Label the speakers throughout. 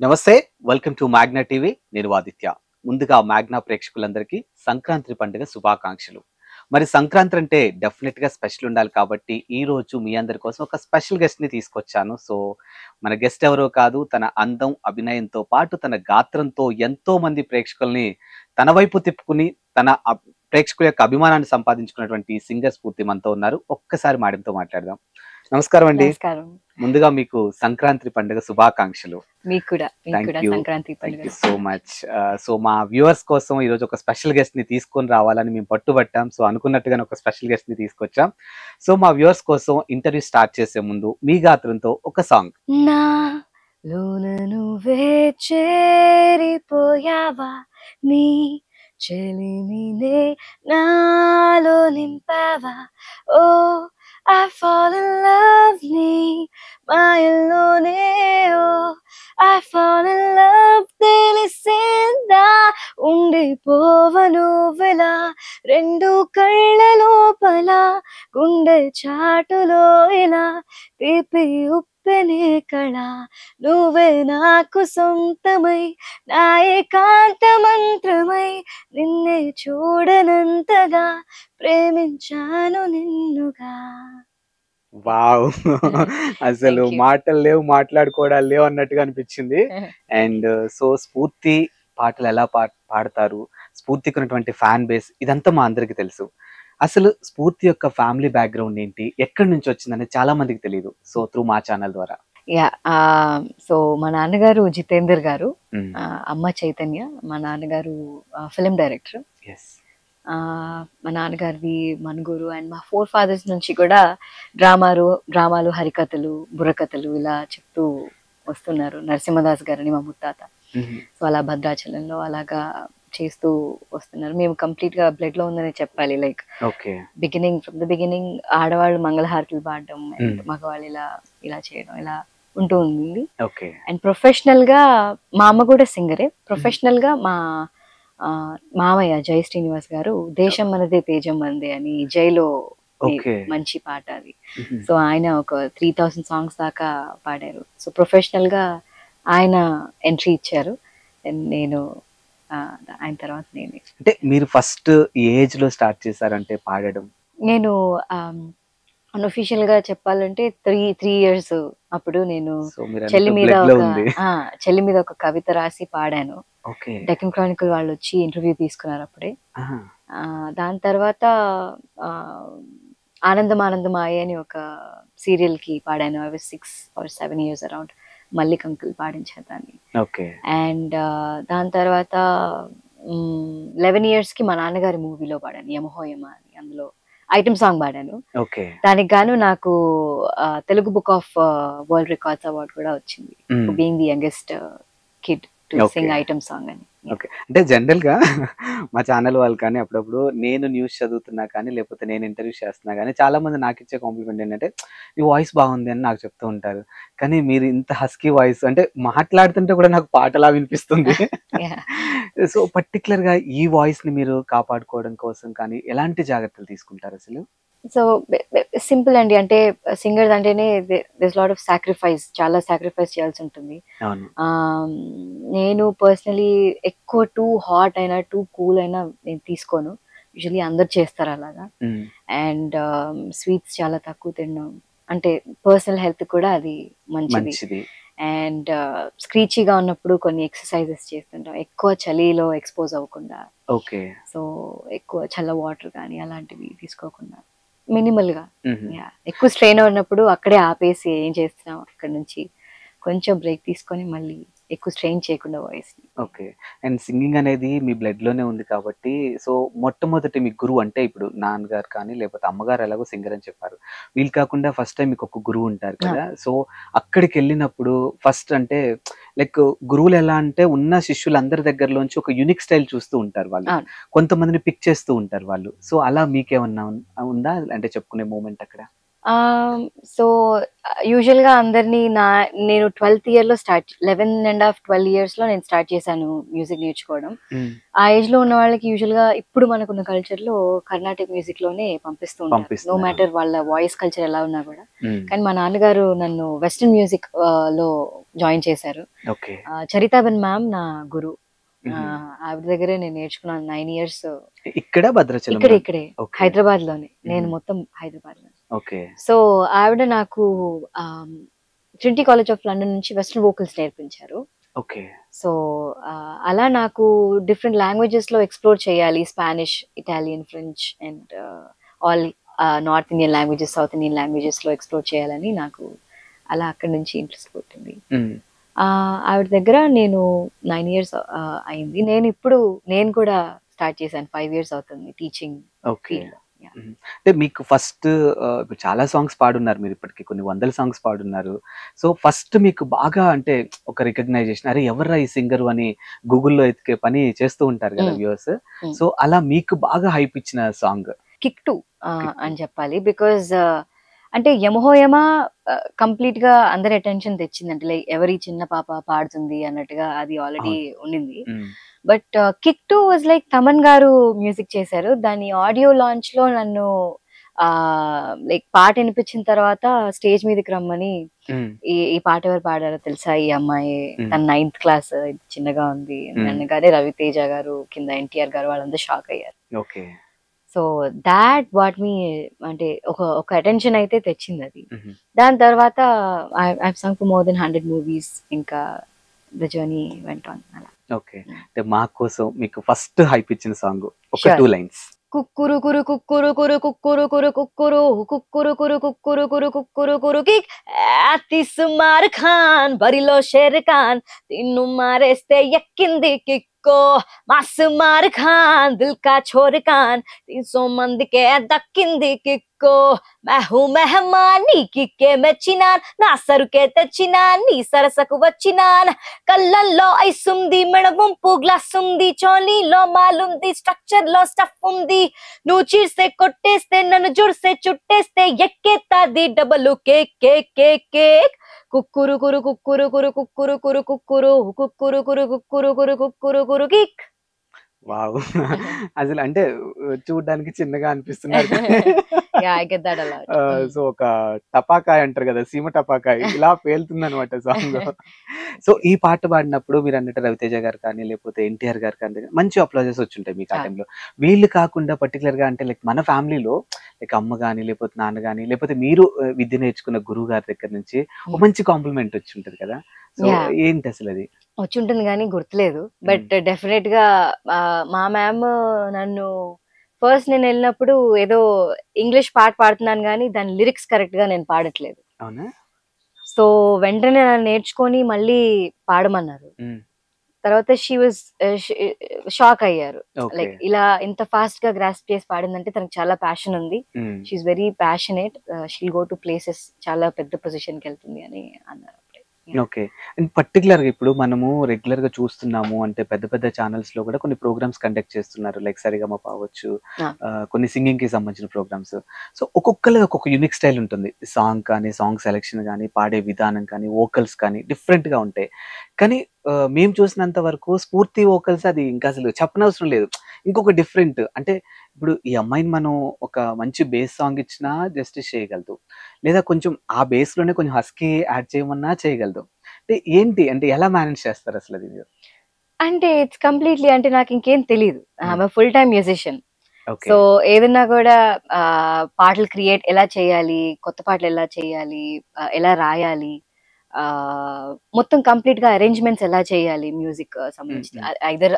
Speaker 1: నమస్తే. Welcome to Magna TV. నేను ఆదిత్య. ముందుగా మ్యాగ్నా ప్రేక్షకులందరికీ సంక్రాంతి పండుగ శుభాకాంక్షలు. మరి సంక్రాంతి అంటే డెఫినెట్‌గా స్పెషల్ ఉండాలి కాబట్టి ఈ రోజు మీ అందరి కోసం ఒక స్పెషల్ గెస్ట్‌ని తీసుకొచ్చాను. సో, మన గెస్ట్ ఎవరో కాదు, తన అందం, అభినయంతో పాటు తన గాత్రంతో ఎంతో మంది ప్రేక్షకుల్ని తన వైపు తిప్పుకుని తన ప్రేక్షకుల యొక్క అభిమానాన్ని సంపాదించుకున్నటువంటి సింగర్ స్ఫూర్తి మనతో ఉన్నారు. ఒక్కసారి మేడంతో మాట్లాడదాం. నమస్కారం అండి.
Speaker 2: నమస్కారం.
Speaker 1: ముందుగా మీకు సంక్రాంతి పండుగ శుభాకాంక్షలు.
Speaker 2: మీకు కూడా
Speaker 1: థ్యాంక్ యూ.
Speaker 2: సంక్రాంతి
Speaker 1: థ్యాంక్
Speaker 2: పండుగ.
Speaker 1: You so much. సో మా వ్యూవర్స్ కోసం ఈరోజు ఒక స్పెషల్ గెస్ట్ ని తీసుకొని రావాలని మేము పట్టుబట్టాం. సో అనుకున్నట్టుగానే ఒక స్పెషల్ గెస్ట్ ని తీసుకొచ్చాం. సో మా వ్యూవర్స్ కోసం ఇంటర్వ్యూ స్టార్ట్ చేసే ముందు మీ గాత్రంతో ఒక సాంగ్.
Speaker 2: నా లోన నువ్వే చేరిపోయావా, నీ చెలిమినే నాలో నింపావా. ఓ I fall in love నీ మాయలోనే. ఓ I fall in love తెలిసిందా, ఉండిపోవను వెలా రెండు కళ్ళ లోపల గుండె చాటులో ఇలా తీపి ఉప్పెనే కళ నువ్వే నాకు సొంతమై నా ఏకాంత మంత్రమై నిన్నే చూడనంతగా ప్రేమించాను నిన్నుగా.
Speaker 1: వావ్! అసలు
Speaker 2: Thank you.
Speaker 1: మాటలు లేవు, మాట్లాడుకోవడాలు లేవు అన్నట్టుగా అనిపించింది. అండ్ సో స్ఫూర్తి పాటలు ఎలా పాడతారు, స్ఫూర్తికి ఉన్నటువంటి ఫ్యాన్ బేస్ ఇదంతా మా అందరికి తెలుసు. అసలు స్ఫూర్తి యొక్క ఫ్యామిలీ బ్యాక్గ్రౌండ్ ఏంటి, ఎక్కడి నుంచి వచ్చిందని చాలా మందికి తెలియదు. సో త్రూ మా ఛానల్ ద్వారా.
Speaker 2: యా సో మా నాన్నగారు జితేందర్ గారు,
Speaker 1: Mm.
Speaker 2: అమ్మ చైతన్య. మా నాన్నగారు ఫిలిం డైరెక్టర్.
Speaker 1: Yes.
Speaker 2: మా నాన్నగారిది మనుగురు. అండ్ మా ఫోర్ ఫాదర్స్ నుంచి కూడా డ్రామాలు హరికథలు బుర్రకథలు ఇలా చెప్తూ వస్తున్నారు. నరసింహదాస్ గారని మా ముత్తాత.
Speaker 1: Mhm.
Speaker 2: సో అలా భద్రాచలంలో అలాగా చేస్తూ వస్తున్నారు. మేము కంప్లీట్ గా బ్లడ్ లో ఉందని చెప్పాలి. Like
Speaker 1: Okay.
Speaker 2: From the beginning ఆడవాళ్ళు మంగళహారతులు పాడడం అండ్ మగవాళ్ళు ఇలా చేయడం ఇలా ఉంటూ ఉంది.
Speaker 1: Okay.
Speaker 2: అండ్ ప్రొఫెషనల్ గా మా అమ్మ కూడా సింగరే. ప్రొఫెషనల్ గా మా మామయ్య జై శ్రీనివాస్ గారు దేశం మనదే తేజం మనదే అని జైలో
Speaker 1: Okay.
Speaker 2: మంచి పాట అది.
Speaker 1: Mhm.
Speaker 2: సో ఆయన ఒక 3000 సాంగ్స్ దాకా పాడారు. సో ప్రొఫెషనల్ గా ఆయన ఎంట్రీ ఇచ్చారు. And నేను ఆయన తర్వాత నేనే.
Speaker 1: అంటే మీరు ఫస్ట్ ఏజ్ లో స్టార్ట్ చేశారంటే పాడడం?
Speaker 2: నేను అన్అఫీషియల్ గా చెప్పాలంటే త్రీ ఇయర్స్ అప్పుడు నేను
Speaker 1: సో మీరు
Speaker 2: చెల్లి మీద
Speaker 1: బ్లడ్ లో ఉంది.
Speaker 2: చెల్లి మీద ఒక కవిత రాసి పాడాను.
Speaker 1: ఓకే.
Speaker 2: డెక్కన్ క్రానికల్ వాళ్ళు వచ్చి ఇంటర్వ్యూ తీసుకున్నారు అప్పుడే.
Speaker 1: ఆహా.
Speaker 2: దాని తర్వాత ఆనందమాయ అని ఒక సీరియల్ కి పాడాను. I was 6 or 7 years around. Mallik uncle పాడించారు దాన్ని.
Speaker 1: ఓకే.
Speaker 2: అండ్ దాని తర్వాత 11 years కి మా నాన్నగారి మూవీలో పాడాను, యమహోయమ అని. అందులో ఐటమ్ సాంగ్ పాడాను.
Speaker 1: ఓకే.
Speaker 2: దానికి గాను నాకు Telugu book of world records award కూడా వచ్చింది, being the youngest kid to sing item song అని.
Speaker 1: ఓకే. అంటే జనరల్ గా మా ఛానల్ వాళ్ళు కానీ అప్పుడప్పుడు నేను న్యూస్ చదువుతున్నా కానీ లేకపోతే నేను ఇంటర్వ్యూ చేస్తున్నా కానీ చాలా మంది నాకు ఇచ్చే కాంప్లిమెంట్ ఏంటంటే నీ వాయిస్ బాగుంది అని నాకు చెప్తూ ఉంటారు. కానీ మీరు ఇంత హస్కీ వాయిస్ అంటే మాట్లాడుతుంటే కూడా నాకు పాటలా వినిపిస్తుంది. సో పర్టికులర్ గా ఈ వాయిస్ ని మీరు కాపాడుకోవడం కోసం కానీ ఎలాంటి జాగ్రత్తలు తీసుకుంటారు అసలు?
Speaker 2: సో సింపుల్ అండి. అంటే సింగర్స్ అంటేనే దిస్ లాట్ ఆఫ్ సాక్రిఫైస్, చాలా సాక్రిఫైస్ చేయాల్సి ఉంటుంది.
Speaker 1: అవును.
Speaker 2: నేను పర్సనలీ ఎక్కువ టూ హాట్ అయినా టూ కూల్ అయినా నేను తీసుకోను. యూజువలీ అందరు చేస్తారు అలాగా. అండ్ స్వీట్స్ చాలా తక్కువ తినడం, అంటే పర్సనల్ హెల్త్ కూడా అది మంచిది. అండ్ స్క్రీచీగా ఉన్నప్పుడు కొన్ని ఎక్సర్సైజెస్ చేస్తుంటాం, ఎక్కువ చలిలో ఎక్స్పోజ్ అవ్వకుండా.
Speaker 1: ఓకే.
Speaker 2: సో ఎక్కువ చల్ల వాటర్ కానీ అలాంటివి తీసుకోకుండా మినిమల్ గా. ఎక్కువ స్ట్రెయిన్ ఉన్నప్పుడు అక్కడే ఆపేసి ఏం చేస్తున్నాం అక్కడ నుంచి కొంచెం బ్రేక్ తీసుకొని మళ్ళీ ఎక్కువ స్ట్రెయిన్ చేయకుండా వాయిస్.
Speaker 1: ఓకే. అండ్ సింగింగ్ అనేది మీ బ్లడ్ లోనే ఉంది కాబట్టి సో మొట్టమొదటి మీ గురువు అంటే ఇప్పుడు నాన్నగారు కానీ లేకపోతే అమ్మగారు ఎలాగో సింగర్ అని చెప్పారు, వీళ్ళు కాకుండా ఫస్ట్ టైం మీకు ఒక గురువు ఉంటారు కదా. సో అక్కడికి వెళ్ళినప్పుడు ఫస్ట్ అంటే లైక్ గురువులు ఎలా అంటే ఉన్న శిష్యులందరి దగ్గరలోంచి ఒక యూనిక్ స్టైల్ చూస్తూ ఉంటారు వాళ్ళు, కొంతమందిని పిక్ చేస్తూ ఉంటారు వాళ్ళు. సో అలా మీకేమన్నా ఉందా అంటే చెప్పుకునే మూమెంట్ అక్కడ?
Speaker 2: సో యూజువల్ గా అందరినీ నేను 12th year లో 11.5-12 years లో నేను స్టార్ట్ చేశాను మ్యూజిక్ నేర్చుకోవడం. ఆ ఏజ్ లో ఉన్న వాళ్ళకి యూజువల్ గా ఇప్పుడు మనకున్న కల్చర్ లో కర్ణాటక మ్యూజిక్ లోనే పంపిస్తూ ఉంటారు, నో మ్యాటర్ వాళ్ళ వాయిస్ కల్చర్ ఎలా ఉన్నా కూడా. కానీ మా నాన్నగారు నన్ను వెస్టర్న్ మ్యూజిక్ లో జాయిన్ చేశారు. చరితాబెన్ మ్యామ్ నా గురు. ఆవిడ దగ్గరే నేను నేర్చుకున్నాను 9 years.
Speaker 1: ఇక్కడ భద్రాచలం,
Speaker 2: ఇక్కడే హైదరాబాద్ లోనే, నేను మొత్తం హైదరాబాద్ లో. సో ఆవిడ నాకు ట్రినిటీ కాలేజ్ ఆఫ్ లండన్ నుంచి వెస్టర్న్ వోకల్స్ నేర్పించారు. సో అలా నాకు డిఫరెంట్ లాంగ్వేజెస్ లో ఎక్స్ప్లోర్ చేయాలి, Spanish, Italian, French and all north Indian languages, south Indian languages లో ఎక్స్ప్లోర్ చేయాలని నాకు అలా అక్కడి నుంచి ఇంట్రెస్ట్ పుట్టింది. ఆవిడ దగ్గర నేను 9 years అయింది. నేను కూడా స్టార్ట్ చేశాను, 5 years అవుతుంది టీచింగ్.
Speaker 1: అంటే మీకు ఫస్ట్ చాలా సాంగ్స్ పాడున్నారు మీరు, ఇప్పటికి కొన్ని 100 songs పాడున్నారు. సో ఫస్ట్ మీకు బాగా అంటే ఒక రికగ్నైజేషన్, అరే ఎవర్రా ఈ సింగర్ అని గూగుల్లో ఎతికే పని చేస్తూ ఉంటారు కదా వ్యూవర్స్. సో అలా మీకు బాగా హైప్ ఇచ్చిన సాంగ్
Speaker 2: కిక్ 2 అని చెప్పాలి. బికాజ్ అంటే యమహోయమా కంప్లీట్ గా అందరి అటెన్షన్ తెచ్చిందంటే, లైక్ ఎవరి చిన్న పాప పాడుతుంది అన్నట్టుగా అది ఆల్రెడీ ఉండింది. But kick 2 was like Thaman గారు మ్యూజిక్ చేశారు. దాని ఆడియో లాంచ్ లో నన్ను లైక్ పాట వినిపించిన తర్వాత స్టేజ్ మీదకి రమ్మని, ఈ పాట ఎవరు పాడారో తెలుసా, ఈ అమ్మాయి తన 9th class, చిన్నగా ఉంది అనగానే రవితేజ గారు కింద ఎన్టీఆర్ గారు వాళ్ళందరూ షాక్ అయ్యారు. సో దాట్ వాట్ మీ అంటే ఒక అటెన్షన్ అయితే తెచ్చింది అది. దాని తర్వాత I Sung for more than 100 movies. ఇంకా ద జర్నీ వెంట్ ఆన్ అలా.
Speaker 1: అంటే మా కోసం మీకు ఫస్ట్ హైప్ ఇచ్చిన సాంగ్ ఒక 2 lines.
Speaker 2: కుక్కురు కురు కుక్కురు కురు కుక్కురు కురు కుక్కురు కుక్కురు కురు కుక్కురు కురు కుక్కురు కురు కిక్ సుమార్ ఖాన్ బరిలో షేర్ ఖాన్, తిన్ను మారేస్తే ఎక్కింది కిక్కో, మాసు మార్ ఖాన్ దిల్ కా చోర్ ఖాన్, 300 మందికే దక్కింది కిక్కో, మెహు మెహమాన్ నీ కిక్కే మెచ్చినాన్, నా సరుకే తెచ్చినాన్, నీ సరసకు వచ్చినాన్, కళ్ళల్లో ఐసుంది, మెడవంపు గ్లాస్ ఉంది, చోలీలో మాలుంది, స్ట్రక్చర్ లో స్టఫ్ ఉంది, నువ్వు చీర్సే కొట్టేస్తే నన్ను జుడిసే చుట్టేస్తే ఎక్కేతాది డబలు కేక్ కేక్ కేక్ కేక్, కుక్కురు కురు కుక్కురు కురు కుక్కురు కురు కుక్కురు కుక్కురు కురు కుక్కురు కురు కుక్కురు కురు కిక్.
Speaker 1: వావ్, అసలు అంటే చూడడానికి చిన్నగా అనిపిస్తున్నారు. సో ఒక టపాకాయ అంటారు కదా, సీమ టపాకాయ, ఇలా పేలుతుంది అనమాట సాంగ్. సో ఈ పాట పాడినప్పుడు మీరు అన్నట్టు రవితేజ గారు కానీ లేకపోతే ఎన్టీఆర్ గారు కానీ మంచి అప్లాజెస్ వచ్చుంటాయి మీకు ఆ టైంలో. వీళ్ళు కాకుండా పర్టికులర్ గా అంటే లైక్ మన ఫ్యామిలీలో లైక్ అమ్మ కానీ లేకపోతే నాన్న కానీ లేకపోతే మీరు విద్య నేర్చుకున్న గురువు గారి దగ్గర నుంచి ఒక మంచి కాంప్లిమెంట్ వచ్చి ఉంటది కదా. సో ఏంటి అసలు అది?
Speaker 2: వచ్చి ఉంటుంది కానీ గుర్తులేదు. బట్ డెఫినెట్ గా మా మ్యామ్ నన్ను ఫస్ట్ నేను వెళ్ళినప్పుడు ఏదో ఇంగ్లీష్ పాట పాడుతున్నాను కానీ దాని లిరిక్స్ కరెక్ట్ గా నేను పాడట్లేదు. సో వెంటనే నన్ను నేర్చుకొని మళ్ళీ పాడమన్నారు. తర్వాత షీ వాజ్ షాక్ అయ్యారు, లైక్ ఇలా ఇంత ఫాస్ట్ గా గ్రాస్ప్ చేసి పాడిందంటే తనకు చాలా ప్యాషన్ ఉంది, she is very passionate, she'll go to places, చాలా పెద్ద పొజిషన్ కి వెళ్తుంది అని అన్నారు.
Speaker 1: ఓకే. అండ్ పర్టికులర్ గా ఇప్పుడు మనము రెగ్యులర్ గా చూస్తున్నాము అంటే పెద్ద పెద్ద ఛానల్స్ లో కూడా కొన్ని ప్రోగ్రామ్స్ కండక్ట్ చేస్తున్నారు, లైక్ సరిగమప అవ్వచ్చు, కొన్ని సింగింగ్ కి సంబంధించిన ప్రోగ్రామ్స్. సో ఒక్కొక్కరికి ఒక్కొక్క యూనిక్ స్టైల్ ఉంటుంది, సాంగ్ కానీ సాంగ్ సెలెక్షన్ కానీ పాడే విధానం కానీ వోకల్స్ కానీ డిఫరెంట్ గా ఉంటాయి. కానీ మేము చూసినంత వరకు స్ఫూర్తి వోకల్స్ అది ఇంకా అసలు చెప్పనవసరం లేదు, ఇంకొక డిఫరెంట్. అంటే ఇప్పుడు ఈ అమ్మాయిని మనం ఒక మంచి బేస్ సాంగ్ ఇచ్చినా జస్టిస్ చేయగలదు, లేదా కొంచెం ఆ బేస్ లోనే కొంచెం హస్కీ యాడ్ చేయమన్నా చేయగలదు. అంటే ఏంటి అంటే ఎలా మేనేజ్ చేస్తారు అసలు అది?
Speaker 2: అంటే ఇట్స్ కంప్లీట్లీ, అంటే నాకు ఇంకేం తెలియదు, I'm full time musician. So ఏదన్నా కూడా పాటలు క్రియేట్ ఎలా చేయాలి, కొత్త పాటలు ఎలా చేయాలి, ఎలా రాయాలి, మొత్తం కంప్లీట్ గా అరేంజ్మెంట్స్ ఎలా చేయాలి మ్యూజిక్ సంబంధించి, అదర్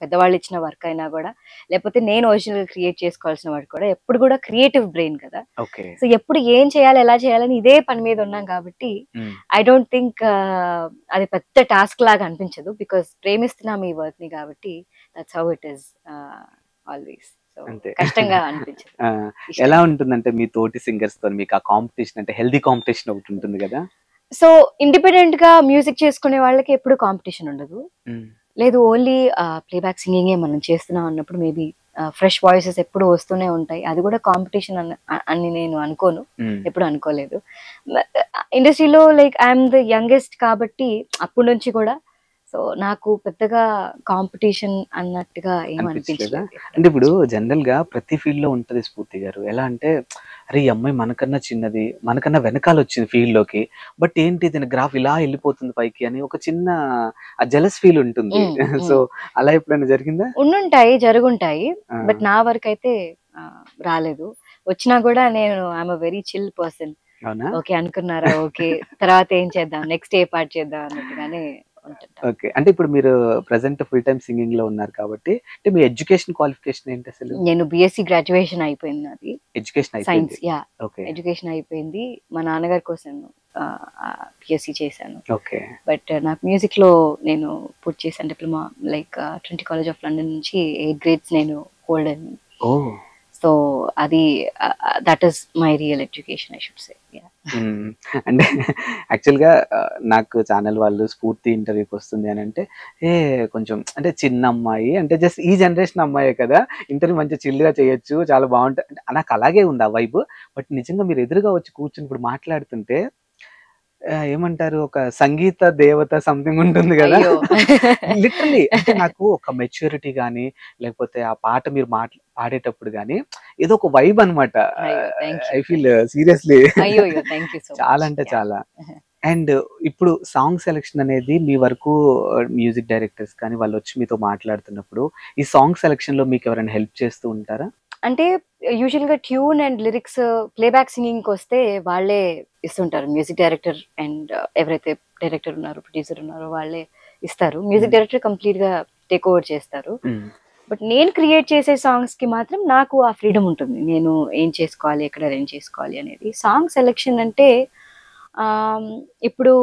Speaker 2: పెద్దవాళ్ళు ఇచ్చిన వర్క్ అయినా కూడా లేకపోతే నేను ఒరిజినల్ గా క్రియేట్ చేసుకోవాల్సిన వర్క్ కూడా, ఎప్పుడు కూడా క్రియేటివ్ బ్రెయిన్ కదా. సో ఎప్పుడు ఏం చేయాలి ఎలా చేయాలని ఇదే పని మీద ఉన్నాం కాబట్టి ఐ డోంట్ థింక్ అది పెద్ద టాస్క్ లాగా అనిపించదు, బికాస్ ప్రేమిస్తున్నాం ఈ వర్క్ ని కాబట్టి. That's how it is always. కష్టంగా అనిపించదు.
Speaker 1: ఎలా ఉంటుందంటే మీ తోటి సింగర్స్ తో మీకు ఆ కాంపిటీషన్, అంటే హెల్దీ కాంపిటీషన్ ఒకటి ఉంటుంది కదా?
Speaker 2: సో ఇండిపెండెంట్ గా మ్యూజిక్ చేసుకునే వాళ్ళకి ఎప్పుడు కాంపిటీషన్ ఉండదు, లేదు ఓన్లీ ప్లేబ్యాక్ సింగింగే మనం చేస్తున్నాం అన్నప్పుడు మేబీ ఫ్రెష్ వాయిసెస్ ఎప్పుడు వస్తూనే ఉంటాయి. అది కూడా కాంపిటీషన్ అని నేను అనుకోను, ఎప్పుడు అనుకోలేదు. ఇండస్ట్రీలో లైక్ ఐఎమ్ ద యంగెస్ట్ కాబట్టి అప్పటి నుంచి కూడా, సో నాకు పెద్దగా కాంపిటీషన్ అన్నట్టుగా ఏం
Speaker 1: అనిపించలేదా?
Speaker 2: అనిపించలేదు.
Speaker 1: అంటే ఇప్పుడు జనరల్ గా ప్రతి ఫీల్డ్ లో ఉంటది స్ఫూర్తి గారు. ఎలా అంటే అరే ఈ అమ్మాయి మనకన్నా చిన్నది, మనకన్నా వెనకాల వచ్చింది ఫీల్డ్ లోకి, బట్ ఏంటి దీని గ్రాఫ్ ఇలా వెళ్ళిపోతుంది పైకి అని ఒక చిన్న జెలస్ ఫీల్ ఉంటుంది. సో అలా ఎప్పుడైనా జరిగిందా?
Speaker 2: ఉండుంటాయి, జరుగుంటాయి, బట్ నా వరకు అయితే రాలేదు. వచ్చినా కూడా నేను I'm a very chill person.
Speaker 1: అవునా?
Speaker 2: ఓకే అనుకున్నారా, ఓకే తర్వాత ఏం చేద్దాం, నెక్స్ట్ ఏ పార్ట్ చేద్దాం అన్నట్టుగానే ఉంటుంటా.
Speaker 1: ఓకే. అంటే ఇప్పుడు మీరు ప్రెజెంట్ ఫుల్ టైమ్ సింగింగ్ లో ఉన్నారు కాబట్టి, అంటే మీ ఎడ్యుకేషన్ క్వాలిఫికేషన్ ఏంటి అసలు?
Speaker 2: నేను బిఎస్సి గ్రాడ్యుయేషన్ అయిపోయింది నాది,
Speaker 1: ఎడ్యుకేషన్
Speaker 2: సైన్స్.
Speaker 1: అయిపోయింది.
Speaker 2: Yeah,
Speaker 1: okay.
Speaker 2: ఎడ్యుకేషన్ అయిపోయింది. మా నాన్నగారి కోసం బిఎస్సి చేశాను.
Speaker 1: ఓకే.
Speaker 2: బట్ నాకు మ్యూజిక్ లో నేను పూర్తి చేశాను diploma, like Trinity college of London నుంచి 8 grades నేను హోల్డ్ అయ్యాను.
Speaker 1: ఓ
Speaker 2: సో అది that is my real education I should సే.
Speaker 1: అంటే యాక్చువల్ గా నాకు ఛానల్ వాళ్ళు స్ఫూర్తి ఇంటర్వ్యూకి వస్తుంది అని అంటే కొంచెం అంటే చిన్న అమ్మాయి అంటే జస్ట్ ఈ జనరేషన్ అమ్మాయే కదా, ఇంటర్వ్యూ మంచిగా చిల్గా చేయొచ్చు, చాలా బాగుంటుంది అంటే నాకు అలాగే ఉంది ఆ వైబ్. బట్ నిజంగా మీరు ఎదురుగా వచ్చి కూర్చుని ఇప్పుడు మాట్లాడుతుంటే ఏమంటారు ఒక సంగీత దేవత సంథింగ్ ఉంటుంది కదా,
Speaker 2: అయ్యో.
Speaker 1: లిటరలీ అంటే నాకు ఒక మెచ్యూరిటీ కానీ లేకపోతే ఆ పాట మీరు పాడేటప్పుడు కానీ ఏదో ఒక వైబ్ అనమాట.
Speaker 2: అయ్యో, thank you.
Speaker 1: I feel seriously
Speaker 2: అయ్యో, థ్యాంక్ యూ సో మచ్.
Speaker 1: చాలా అంటే చాలా. అండ్ ఇప్పుడు సాంగ్ సెలెక్షన్ అనేది మీ వరకు మ్యూజిక్ డైరెక్టర్స్ కానీ వాళ్ళు వచ్చి మీతో మాట్లాడుతున్నప్పుడు ఈ సాంగ్ సెలెక్షన్ లో మీకు ఎవరైనా హెల్ప్ చేస్తూ ఉంటారా?
Speaker 2: అంటే యూజువల్ గా tune and lyrics playback singing వస్తే వాళ్ళే ఇస్తుంటారు, మ్యూజిక్ డైరెక్టర్ అండ్ ఎవరైతే డైరెక్టర్ ఉన్నారో ప్రొడ్యూసర్ ఉన్నారో వాళ్ళే ఇస్తారు. మ్యూజిక్ డైరెక్టర్ కంప్లీట్ గా టేక్ ఓవర్ చేస్తారు. బట్ నేను క్రియేట్ చేసే సాంగ్స్ కి మాత్రం నాకు ఆ ఫ్రీడమ్ ఉంటుంది, నేను ఏం చేసుకోవాలి, ఎక్కడ అరేంజ్ చేసుకోవాలి అనేది. సాంగ్ సెలెక్షన్ అంటే ఇప్పుడు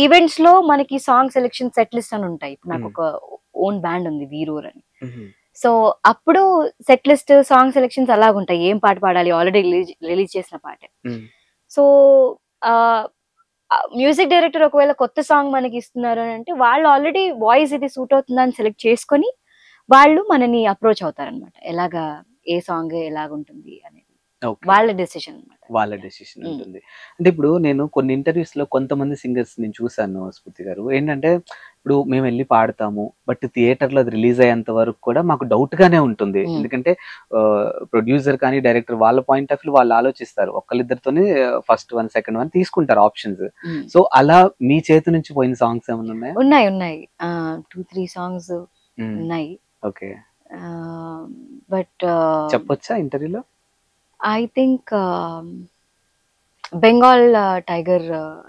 Speaker 2: ఈవెంట్స్ లో మనకి సాంగ్ సెలెక్షన్ సెట్ లిస్ట్ అని ఉంటాయి. ఇప్పుడు నాకు ఒక ఓన్ బ్యాండ్ ఉంది వీరూర్ అని. సో అప్పుడు సెట్ లిస్ట్ సాంగ్ సెలెక్షన్స్ అలాగుంటాయి, ఏం పాట పాడాలి, ఆల్రెడీ రిలీజ్ చేసిన పాటే. సో మ్యూజిక్ డైరెక్టర్ ఒకవేళ కొత్త సాంగ్ మనకి ఇస్తున్నారు అని అంటే వాళ్ళు ఆల్రెడీ వాయిస్ ఇది సూట్ అవుతుందని సెలెక్ట్ చేసుకొని వాళ్ళు మనని అప్రోచ్ అవుతారనమాట, ఎలాగా ఏ సాంగ్ ఎలాగుంటుంది అనేది వాళ్ళ డెసిషన్ అనమాట.
Speaker 1: వాళ్ళ డెసిషన్ ఉంటుంది. అంటే ఇప్పుడు నేను కొన్ని ఇంటర్వ్యూస్ లో కొంతమంది సింగర్స్ నేను చూసాను స్ఫూర్తి గారు, ఏంటంటే ఇప్పుడు మేము వెళ్ళి పాడతాము బట్ థియేటర్ లో అది రిలీజ్ అయ్యేంత వరకు కూడా మాకు డౌట్ గానే ఉంటుంది. ఎందుకంటే ప్రొడ్యూసర్ కానీ డైరెక్టర్ వాళ్ళ పాయింట్ ఆఫ్ వ్యూ వాళ్ళు ఆలోచిస్తారు, ఒక్కళ్ళిద్దరితోనే ఫస్ట్ వన్ సెకండ్ వన్ తీసుకుంటారు ఆప్షన్స్. సో అలా మీ చేతి నుంచి పోయిన సాంగ్స్ ఏమైనా ఉన్నాయా?
Speaker 2: ఉన్నాయి 2-3 సాంగ్స్ ఉన్నాయి.
Speaker 1: ఓకే.
Speaker 2: బట్
Speaker 1: చెప్పొచ్చా ఇంటర్వ్యూలో?
Speaker 2: ఐ థింక్ బెంగాల్ టైగర్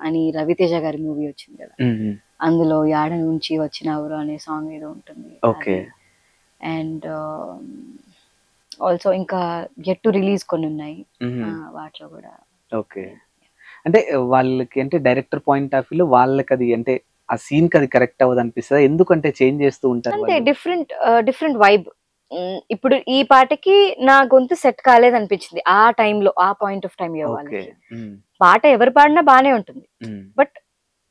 Speaker 2: అని రవితేజ గారి మూవీ వచ్చింది కదా, అందులో యాడ నుంచి వచ్చినవరు అనే సాంగ్ ఏదో ఉంటుంది.
Speaker 1: ఓకే.
Speaker 2: అండ్ ఆల్సో ఇంకా గెట్ టు రిలీజ్ కొన్ని ఉన్నాయి వాటిలో కూడా.
Speaker 1: ఓకే. అంటే వాళ్ళకి అంటే డైరెక్టర్ పాయింట్ ఆఫ్ వ్యూ వాళ్ళకి అది అంటే ఆ సీన్ కి అది కరెక్ట్ అవ్వదు అనిపిస్తుంది, ఎందుకంటే చేంజ్ చేస్తూ ఉంటారు
Speaker 2: అంటే డిఫరెంట్ వైబ్. ఇప్పుడు ఈ పాటకి నా గొంతు సెట్ కాలేదు అనిపించింది ఆ టైంలో, ఆ పాయింట్ ఆఫ్ టైం ఇవ్వాలి. పాట ఎవరు పాడినా బానే ఉంటుంది, but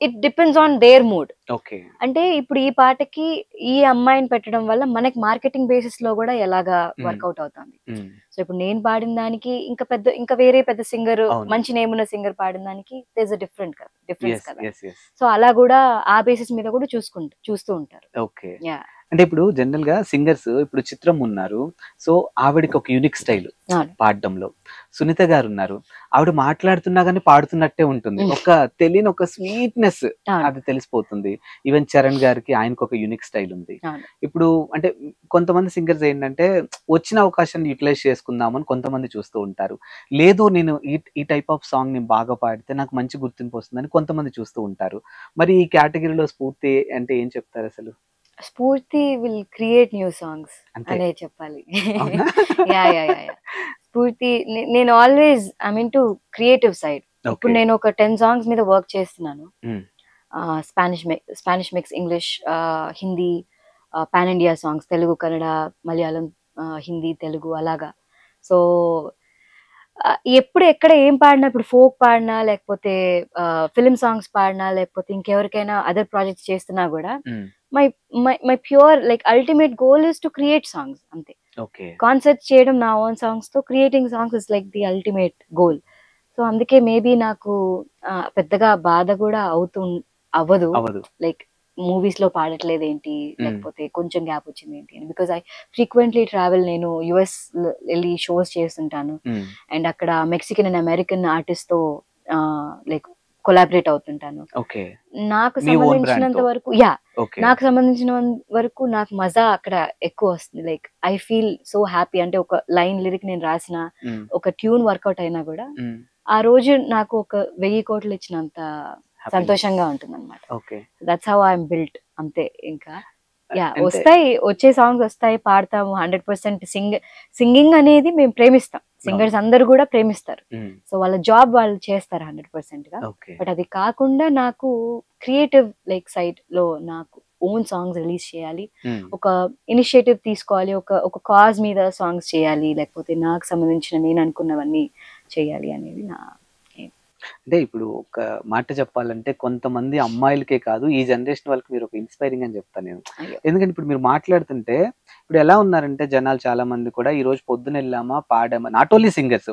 Speaker 2: it depends on their mood. అంటే ఇప్పుడు ఈ పాటకి ఈ అమ్మాయిని పెట్టడం వల్ల మనకి మార్కెటింగ్ బేసిస్ లో కూడా ఎలాగా వర్కౌట్ అవుతుంది. సో ఇప్పుడు నేను పాడిన దానికి ఇంకా వేరే పెద్ద సింగర్, మంచి నేమ్ ఉన్న సింగర్ పాడిన దానికి దేర్ ఇస్ డిఫరెన్స్ కదా. సో అలా కూడా ఆ బేసిస్ మీద కూడా చూస్తూ ఉంటారు.
Speaker 1: అంటే ఇప్పుడు జనరల్ గా సింగర్స్ ఇప్పుడు చిత్రం ఉన్నారు, సో ఆవిడకి ఒక యూనిక్ స్టైల్ పాడడంలో. సునీత గారు ఉన్నారు, ఆవిడ మాట్లాడుతున్నా గానీ పాడుతున్నట్టే ఉంటుంది, ఒక తెలియని ఒక స్వీట్నెస్ అది తెలిసిపోతుంది. ఈవెన్ చరణ్ గారికి ఆయనకు ఒక యూనిక్ స్టైల్ ఉంది. ఇప్పుడు అంటే కొంతమంది సింగర్స్ ఏంటంటే వచ్చిన అవకాశాన్ని యూటిలైజ్ చేసుకుందామని కొంతమంది చూస్తూ ఉంటారు, లేదు నేను ఈ టైప్ ఆఫ్ సాంగ్ నేను బాగా పాడితే నాకు మంచి గుర్తింపు వస్తుందని కొంతమంది చూస్తూ ఉంటారు. మరి ఈ కేటగిరీలో స్ఫూర్తి అంటే ఏం చెప్తారు అసలు?
Speaker 2: స్ఫూర్తి విల్ క్రియేట్ న్యూ సాంగ్స్ అనే చెప్పాలి. స్ఫూర్తి నేను always I mean to creative side. ఇప్పుడు నేను ఒక 10 songs మీద వర్క్ చేస్తున్నాను, Spanish mix, English, Hindi, pan India songs, Telugu, Kannada, Malayalam, Hindi, Telugu అలాగా. సో ఎప్పుడు ఎక్కడ ఏం పాడినా, ఇప్పుడు ఫోక్ పాడినా లేకపోతే ఫిల్మ్ సాంగ్స్ పాడినా లేకపోతే ఇంకెవరికైనా అదర్ ప్రాజెక్ట్స్ చేస్తున్నా కూడా my pure like ultimate goal is to create songs అంతే.
Speaker 1: ఓకే.
Speaker 2: కాన్సర్ట్స్ చేయడం నా ఓన్ సాంగ్స్ తో, creating songs is like the ultimate goal. So అందుకే మేబీ నాకు పెద్దగా బాధ కూడా అవ్వదు,
Speaker 1: అవ్వదు.
Speaker 2: లైక్ మూవీస్ లో పాడట్లేదు ఏంటి, లేకపోతే కొంచెం గ్యాప్ వచ్చింది ఏంటి అని. బికాస్ ఐ ఫ్రీక్వెంట్లీ ట్రావెల్, నేను యుఎస్ వెళ్ళి షోస్ చేస్తుంటాను, అండ్ అక్కడ మెక్సికన్ అండ్ అమెరికన్ ఆర్టిస్ట్ తో లైక్ కొలాబరేట్ అవుతుంటాను.
Speaker 1: ఓకే.
Speaker 2: నాకు
Speaker 1: మీ own
Speaker 2: సంబంధించినంత
Speaker 1: brand తో.
Speaker 2: వరకు
Speaker 1: ఓకే.
Speaker 2: నాకు సంబంధించిన వరకు నాకు మజా అక్కడ ఎక్కువ వస్తుంది. Like I feel so happy. అంటే ఒక లైన్ లిరిక్ నేను రాసిన, ఒక ట్యూన్ వర్కౌట్ అయినా కూడా ఆ రోజు నాకు ఒక 1000 కోట్లు ఇచ్చినంత సంతోషంగా ఉంటుంది అనమాట.
Speaker 1: Okay.
Speaker 2: That's how I'm built. అంతే. ఇంకా
Speaker 1: అంటే
Speaker 2: వస్తాయి, వచ్చే సాంగ్స్ వస్తాయి, పాడతాము. 100% సింగింగ్ అనేది మేము ప్రేమిస్తాం, సింగర్స్ అందరూ కూడా ప్రేమిస్తారు. సో వాళ్ళ జాబ్ వాళ్ళు చేస్తారు 100% గా.
Speaker 1: ఓకే.
Speaker 2: బట్ అది కాకుండా నాకు క్రియేటివ్ లైక్ సైడ్ లో నాకు ఓన్ సాంగ్స్ రిలీజ్ చేయాలి, ఒక ఇనిషియేటివ్ తీసుకోవాలి, ఒక కాజ్ మీద సాంగ్స్ చేయాలి, లేకపోతే నాకు సంబంధించిన నేను అనుకున్నవన్నీ చేయాలి అనేది నా.
Speaker 1: అంటే ఇప్పుడు ఒక మాట చెప్పాలంటే కొంతమంది అమ్మాయిలకే కాదు, ఈ జనరేషన్ వాళ్ళకి మీరు ఒక ఇన్స్పైరింగ్ అని చెప్తాను నేను. ఎందుకంటే ఇప్పుడు మీరు మాట్లాడుతుంటే ఇప్పుడు ఎలా ఉన్నారంటే జనాలు చాలా మంది కూడా ఈ రోజు పొద్దున వెళ్ళామా పాడామా, నాట్ ఓన్లీ సింగర్స్,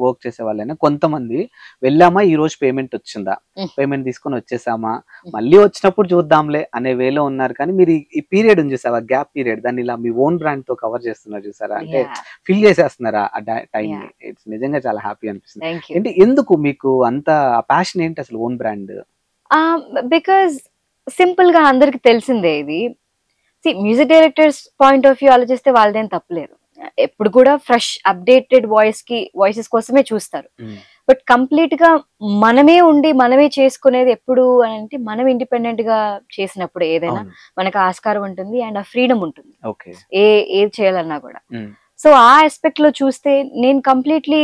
Speaker 1: వర్క్ చేసే వాళ్ళైనా కొంతమంది వెళ్ళామా ఈ రోజు పేమెంట్ వచ్చిందా, పేమెంట్ తీసుకొని వచ్చేసామా, మళ్ళీ వచ్చినప్పుడు చూద్దాంలే అనే వేలో ఉన్నారు. కానీ మీరు ఈ పీరియడ్ ఉంది చూసావా, గ్యాప్ పీరియడ్, దాన్ని ఇలా మీ ఓన్ బ్రాండ్ తో కవర్ చేస్తున్నారు చూసారా, అంటే ఫిల్ చేసేస్తున్నారా ఆ టైం ని. ఇట్స్ నిజంగా చాలా హ్యాపీ అనిపిస్తుంది. ఏంటి ఎందుకు మీకు అంత ప్యాషన్ ఏంటి అసలు ఓన్ బ్రాండ్?
Speaker 2: బికాజ్ సింపుల్ గా అందరికి తెలిసిందే ఇది. Music directors point of view ఆలోచిస్తే వాళ్ళదేం తప్పలేదు. ఎప్పుడు కూడా ఫ్రెష్ అప్డేటెడ్ వాయిసెస్ కోసమే చూస్తారు. బట్ కంప్లీట్ గా మనమే ఉండి మనమే చేసుకునేది ఎప్పుడు అని అంటే, మనం ఇండిపెండెంట్ గా చేసినప్పుడు ఏదైనా మనకు ఆస్కారం ఉంటుంది అండ్ ఆ ఫ్రీడమ్ ఉంటుంది ఏది చేయాలన్నా కూడా. సో ఆ ఆస్పెక్ట్ లో చూస్తే నేను కంప్లీట్లీ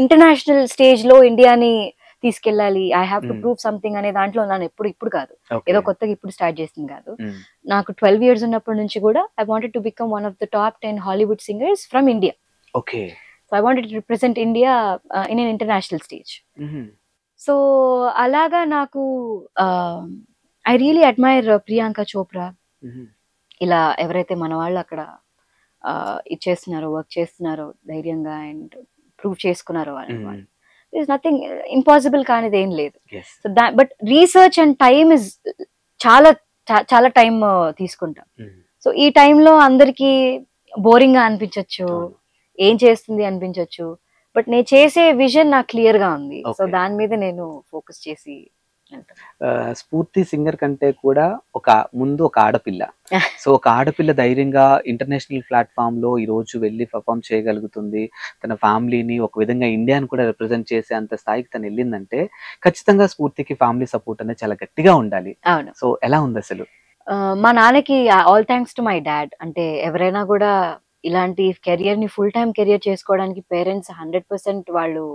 Speaker 2: ఇంటర్నేషనల్ స్టేజ్ లో ఇండియాని తీసుకెళ్ళాలి, I have to prove something అనే దాంట్లో నన్ను ఇప్పుడు కాదు, ఏదో కొత్తగా ఇప్పుడు స్టార్ట్ చేసింది కాదు. నాకు 12 years ఉన్నప్పటి నుంచి కూడా I wanted to become one of the top 10 Hollywood singers from India.
Speaker 1: Okay.
Speaker 2: So I wanted to represent India in an international stage. So అలాగా నాకు I really admire Priyanka Chopra. ఇలా ఎవరైతే మన వాళ్ళు అక్కడ ఇచ్చేస్తున్నారో, వర్క్ చేస్తున్నారో ధైర్యంగా అండ్ ప్రూవ్ చేసుకున్నారో వాళ్ళు, ఇస్ నథింగ్ ఇంపాసిబుల్ కానిది ఏం లేదు. So but research and time is చాలా చాలా టైం తీసుకుంటాం. సో ఈ టైంలో అందరికి బోరింగ్ గా అనిపించవచ్చు, ఏం చేస్తుంది అనిపించవచ్చు, బట్ నేను చేసే విజన్ నాకు క్లియర్ గా ఉంది. సో దాని మీద నేను ఫోకస్ చేసి.
Speaker 1: స్ఫూర్తి సింగర్ కంటే కూడా ముందు ఒక ఆడపిల్ల. సో ఒక ఆడపిల్ల ధైర్యంగా ఇంటర్నేషనల్ ప్లాట్ఫామ్ లో ఈ రోజు వెళ్ళి పర్ఫామ్ చేయగలుగుతుంది, తన ఫ్యామిలీని ఒక విధంగా ఇండియాని కూడా రిప్రజెంట్ చేసే అంత స్థాయికి తను వెళ్ళిందంటే ఖచ్చితంగా స్ఫూర్తికి ఫ్యామిలీ సపోర్ట్ అనేది చాలా గట్టిగా ఉండాలి. సో ఎలా ఉంది అసలు?
Speaker 2: మా నాన్నకి all thanks to my dad. అంటే ఎవరైనా కూడా ఇలాంటి కెరియర్ ని ఫుల్ టైం కెరియర్ చేసుకోవడానికి పేరెంట్స్ 100% వాళ్ళు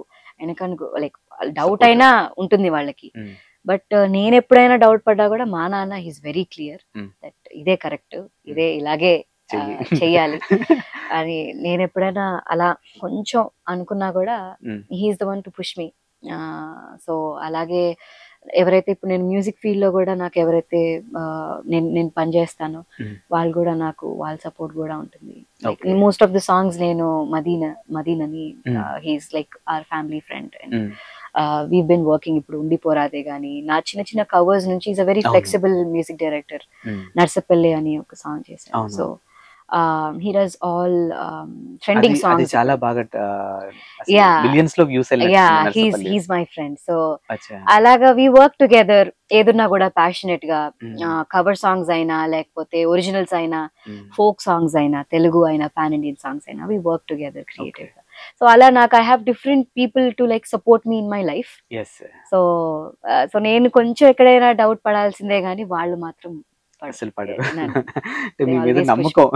Speaker 2: వెనకనుకో, లైక్ డౌట్ అయినా ఉంటుంది వాళ్ళకి. బట్ నేను ఎప్పుడైనా డౌట్ పడ్డా కూడా మా నాన్న హీస్ వెరీ క్లియర్ దట్ ఇదే కరెక్ట్, ఇదే ఇలాగే చెయ్యాలి అని. నేను ఎప్పుడైనా అలా కొంచెం అనుకున్నా కూడా he is the one to push me. So అలాగే ఎవరైతే ఇప్పుడు నేను మ్యూజిక్ ఫీల్డ్ లో కూడా నాకు ఎవరైతే నేను పనిచేస్తానో వాళ్ళు కూడా నాకు వాళ్ళ సపోర్ట్ కూడా ఉంటుంది. మోస్ట్ ఆఫ్ ద సాంగ్స్ నేను మదీన్ అని, he's like our family friend and we been working. ఇప్పుడు ఉండిపోరాదే గానీ నా చిన్న చిన్న కవర్స్ నుంచి is a very flexible music director. Narsapalli అని ఒక సాంగ్ చేశాను. So he does all trending songs.
Speaker 1: చాలా బాగా మిలియన్స్ లో వ్యూస్ వెళ్ళాయి.
Speaker 2: he's my friend. So అలాగా we work together. ఏదున్నా కూడా passionate గా, కవర్ సాంగ్స్ అయినా లేకపోతే ఒరిజినల్స్ అయినా, ఫోక్ సాంగ్స్ అయినా, తెలుగు అయినా, పాన్ ఇండియన్ సాంగ్స్ అయినా, we work together creative గా. సో అలా నాకు I have different people to like support me in my life. So నేను కొంచెం ఎక్కడైనా డౌట్ పడాల్సిందే గానీ వాళ్ళు మాత్రం
Speaker 1: అసలు పడరు. మీ మీద నమ్మకం.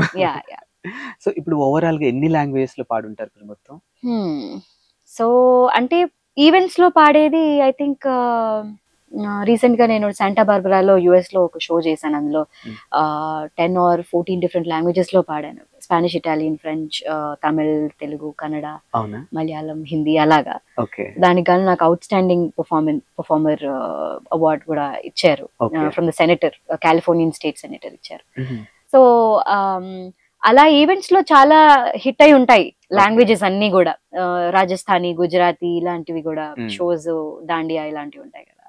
Speaker 1: సో ఇప్పుడు ఓవరాల్ గా ఎన్ని లాంగ్వేజెస్ లో పాడుంటారు మొత్తం?
Speaker 2: సో అంటే ఈవెంట్స్ లో పాడేది ఐ థింక్ రీసెంట్ గా నేను శాంటా బార్బరాలో యుఎస్ లో ఒక షో చేశాను. అందులో 10 or 14 డిఫరెంట్ లాంగ్వేజెస్ లో పాడాను. Spanish, Italian, French, Tamil, Telugu, Kannada, Malayalam, Hindi అలాగా. దానికి గాను నాకు అవుట్ స్టాండింగ్ పర్ఫార్మర్ అవార్డ్ కూడా ఇచ్చారు from the senator, Californian state senator ఇచ్చారు. సో అలా ఈవెంట్స్ లో చాలా హిట్ అయి ఉంటాయి లాంగ్వేజెస్ అన్ని కూడా, రాజస్థానీ, గుజరాతీ ఇలాంటివి కూడా షోస్, దాండియా ఇలాంటివి ఉంటాయి కదా.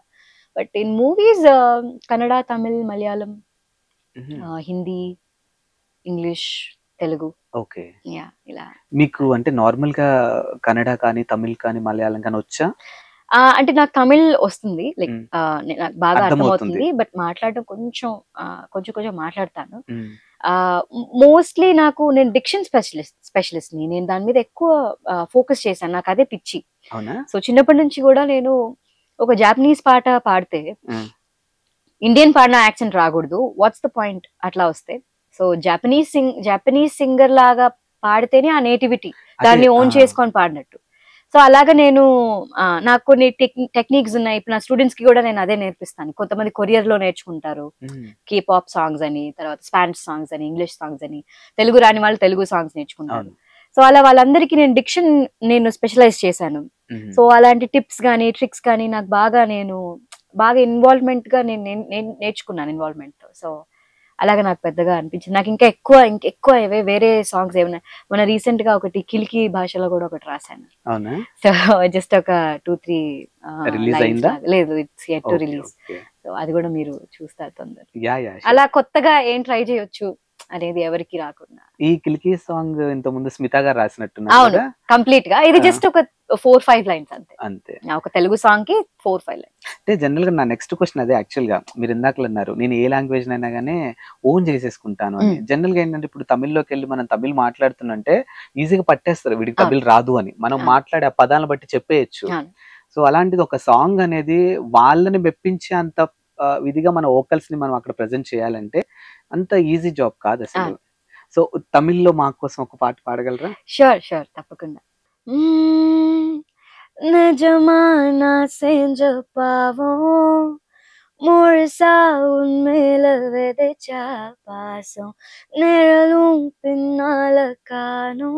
Speaker 2: But in movies Kannada, Tamil, Malayalam, Hindi, English, Telugu.
Speaker 1: Okay.
Speaker 2: Yeah, ఇలా.
Speaker 1: మీకు అంటే నార్మల్ గా కన్నడ కానీ, తమిళ్ కానీ, మలయాళం కానీ వచ్చా?
Speaker 2: అంటే నాకు తమిళ్ వస్తుంది, లైక్ నాకు బాగా
Speaker 1: అర్థమవుతుంది.
Speaker 2: అర్థమవుతుంది, బట్ మాట్లాడడం కొంచెం కొంచెం మాట్లాడతాను. మోస్ట్లీ నేను డిక్షన్ స్పెషలిస్ట్ ని, నేను దాని మీద ఎక్కువ ఫోకస్ చేశాను, నాకు అదే పిచ్చి.
Speaker 1: అవునా?
Speaker 2: సో చిన్నప్పటి నుంచి కూడా నేను ఒక జాపనీస్ పాట పాడితే ఇండియన్ పాడిన యాక్సెంట్ రాకూడదు, వాట్స్ ద పాయింట్ అట్లా వస్తే. సో జాపనీస్ సింగర్ లాగా పాడితేనే ఆ నేటివిటీ, దాన్ని ఓన్ చేసుకొని పాడినట్టు. సో అలాగా నాకు కొన్ని టెక్నిక్స్ ఉన్నాయి. ఇప్పుడు నా స్టూడెంట్స్ కి కూడా నేను అదే నేర్పిస్తాను. కొంతమంది కొరియర్ లో నేర్చుకుంటారు, కేపాప్ సాంగ్స్ అని, తర్వాత స్పానిష్ సాంగ్స్ అని, ఇంగ్లీష్ సాంగ్స్ అని, తెలుగు రాని వాళ్ళు తెలుగు సాంగ్స్ నేర్చుకుంటారు. సో అలా వాళ్ళందరికీ నేను డిక్షన్ స్పెషలైజ్ చేశాను. సో అలాంటి టిప్స్ కానీ, ట్రిక్స్ కానీ నాకు బాగా ఇన్వాల్వ్మెంట్ గా నేను నేర్చుకున్నాను, ఇన్వాల్వ్మెంట్ తో. సో అలాగే నాకు పెద్దగా అనిపించింది. నాకు ఇంకా ఎక్కువ వేరే సాంగ్స్ ఏమన్నా, మన రీసెంట్ గా ఒకటి కిలికి భాషలో కూడా ఒకటి రాశాను. సో జస్ట్ ఒక 2-3 లేదు, it's yet to release. So అది కూడా మీరు చూస్తారు తొందరగా. అలా కొత్తగా ఏం ట్రై చేయొచ్చు అనేది ఎవరికి రాకుండా.
Speaker 1: ఈ కిలికి సాంగ్ ఇంత ముందు స్మిత గారు రాసినట్టు.
Speaker 2: అవును, కంప్లీట్ గా. ఇది జస్ట్ ఒక 4-5 లైన్స్
Speaker 1: అంతే.
Speaker 2: ఒక తెలుగు సాంగ్ కి 4-5 లైన్స్.
Speaker 1: అంటే జనరల్ గా నా నెక్స్ట్ క్వశ్చన్ అదే. యాక్చువల్ గా మీరు ఇందాకలు అన్నారు నేను ఏ లాంగ్వేజ్ అయినా గానీ ఓన్ చేసేసుకుంటాను అని. జనరల్ గా ఏంటంటే ఇప్పుడు తమిళ్లోకి వెళ్ళి మనం తమిళ్ మాట్లాడుతున్నంటే ఈజీగా పట్టేస్తారు, వీడికి తమిళ్ రాదు అని. మనం మాట్లాడే ఆ పదాలను బట్టి చెప్పేయచ్చు. సో అలాంటిది ఒక సాంగ్ అనేది వాళ్ళని మెప్పించే అంత విధిగా మన వోకల్స్ ని మనం అక్కడ ప్రెజెంట్ చేయాలంటే అంత ఈజీ జాబ్ కాదు అసలు. సో తమిళ్లో మా కోసం ఒక పాట పాడగలరా?
Speaker 2: షూర్, తప్పకుండా. నిజమానా సెంజ పావం ముర్సా ఉన్మేల వెదచ పాసం నిరలుం పిన్నాల కానో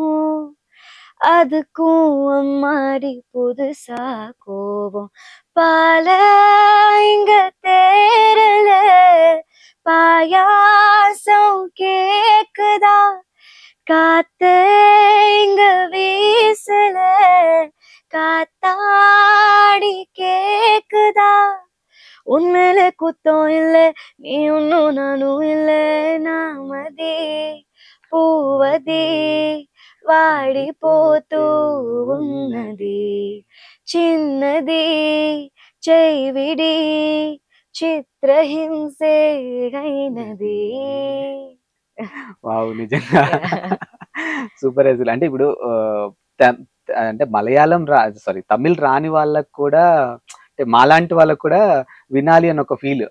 Speaker 2: அதுக்கும் அம்மாடி புதுசா கோபம் பால இங்க தேரல பாயாசம் கேக்குதா காத்து இங்க வீசல காத்தாடி கேக்குதா உண்மையில குத்தம் இல்ல நீ ஒன்னும் நானும் இல்ல நாமதி பூவதி వాడిపోతూ ఉన్నది చిన్నది చైవిడి చిత్రహింసే అయినది.
Speaker 1: వావ్, నిజంగా సూపర్ అసలు. అంటే ఇప్పుడు అంటే మలయాళం తమిళ్ రాని వాళ్ళకు కూడా, అంటే మాలాంటి వాళ్ళకు కూడా వినాలి అని ఒక ఫీల్.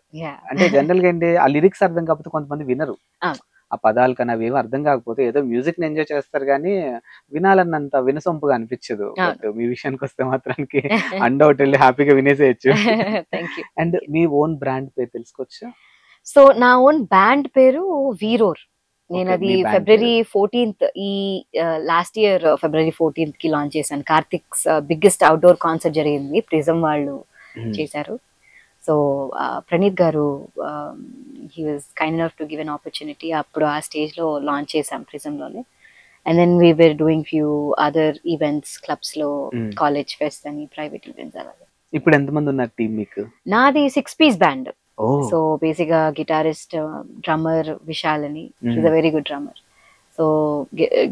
Speaker 1: అంటే జనరల్ గా ఏంటి, ఆ లిరిక్స్ అర్థం కాకపోతే కొంతమంది వినరు, ఆ పదాలు కానీ అవి ఏమి అర్థం కాకపోతే ఏదో మ్యూజిక్ ని ఎంజాయ్ చేస్తారు కానీ వినాలన్నంత వినసొంపుగా అనిపించదు. బట్ మీ విషయానికి వస్తే మాత్రానికి అండౌట్ వెళ్ళి హ్యాపీగా వినేసేయచ్చు. అండ్ మీ ఓన్ బ్రాండ్ పేరు తెలుసుకోవచ్చా?
Speaker 2: సో నా ఓన్ బ్యాండ్ పేరు వీరోర్. నేను అది February 14th, ఈ లాస్ట్ ఇయర్ February 14th కి లాంచ్ చేశాను. కార్తిక్స్ బిగ్గెస్ట్ అవుట్డోర్ కాన్సర్ట్ జరిగింది, ప్రిజం వాళ్ళు చేశారు. సో ప్రణీత్ గారు he was kind enough to give an opportunity. అప్పుడు ఆ స్టేజ్ లో లాంచ్ చేసాం ప్రిజంలోనే. And then we were doing few other events, clubs లో, కాలేజ్ ఫెస్ట్ అని, ప్రైవేట్ ఈవెంట్స్ అలాగే.
Speaker 1: ఇప్పుడు ఎంతమంది ఉన్నారు టీం మీకు?
Speaker 2: నాది 6-piece బ్యాండ్. సో బేసిక్ గా గిటారిస్ట్, డ్రమ్మర్ విశాల్ అని, is a very good drummer. So